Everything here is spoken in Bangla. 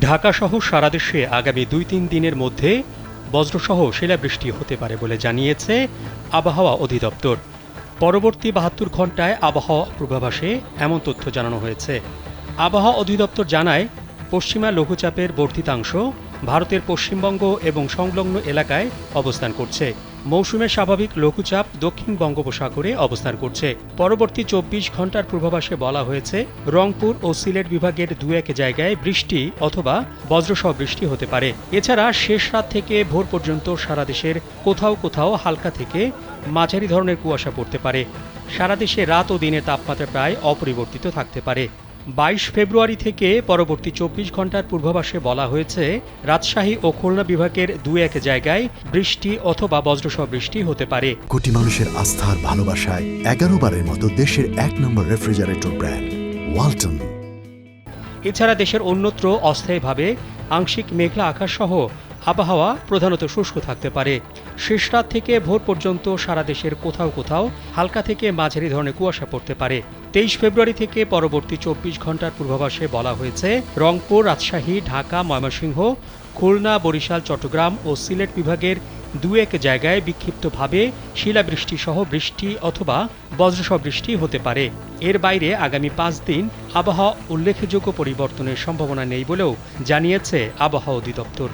ঢাকাসহ সারা দেশে আগামী ২-৩ দিনের মধ্যে বজ্রসহ শিলাবৃষ্টি হতে পারে বলে জানিয়েছে আবহাওয়া অধিদপ্তর। পরবর্তী ৭২ ঘণ্টায় আবহাওয়া পূর্বাভাসে এমন তথ্য জানানো হয়েছে। আবহাওয়া অধিদপ্তর জানায়, পশ্চিমা লঘুচাপের বর্ধিতাংশ ভারতের পশ্চিমবঙ্গ এবং সংলগ্ন এলাকায় অবস্থান করছে। মৌসুমের স্বাভাবিক লঘুচাপ দক্ষিণ বঙ্গোপসাগরে অবস্থান করছে। পরবর্তী ২৪ ঘণ্টার পূর্বাভাসে বলা হয়েছে, রংপুর ও সিলেট বিভাগের ২-১ জায়গায় বৃষ্টি অথবা বজ্রসহ বৃষ্টি হতে পারে। এছাড়া শেষ রাত থেকে ভোর পর্যন্ত সারা দেশের কোথাও কোথাও হালকা থেকে মাঝারি ধরনের কুয়াশা পড়তে পারে। সারা দেশে রাত ও দিনের তাপমাত্রা প্রায় অপরিবর্তিত থাকতে পারে। ২২ ফেব্রুয়ারি থেকে পরবর্তী ২৪ ঘণ্টার পূর্বাভাসে বলা হয়েছে, রাজশাহী ও খুলনা বিভাগের ২-১ জায়গায় বৃষ্টি অথবা বজ্রসহ বৃষ্টি হতে পারে। কোটি মানুষের আস্থার ভালোবাসায় ১১ বারের মতো দেশের ১ নম্বর রেফ্রিজারেটর ব্র্যান্ড ওয়ালটন। এছাড়া দেশের অন্যত্র অস্থায়ীভাবে আংশিক মেঘলা আকাশসহ আবহাওয়া প্রধানত শুষ্ক থাকতে পারে। শেষ রাত থেকে ভোর পর্যন্ত সারা দেশের কোথাও কোথাও হালকা থেকে মাঝারি ধরনের কুয়াশা পড়তে পারে। ২৩ ফেব্রুয়ারি থেকে পরবর্তী ২৪ ঘণ্টার পূর্বাভাসে বলা হয়েছে, রংপুর, রাজশাহী, ঢাকা, ময়মনসিংহ, খুলনা, বরিশাল, চট্টগ্রাম ও সিলেট বিভাগের ২-১ জায়গায় বিক্ষিপ্তভাবে শিলাবৃষ্টিসহ বৃষ্টি অথবা বজ্রসহ বৃষ্টি হতে পারে। এর বাইরে আগামী ৫ দিন আবহাওয়া উল্লেখযোগ্য পরিবর্তনের সম্ভাবনা নেই বলেও জানিয়েছে আবহাওয়া অধিদপ্তর।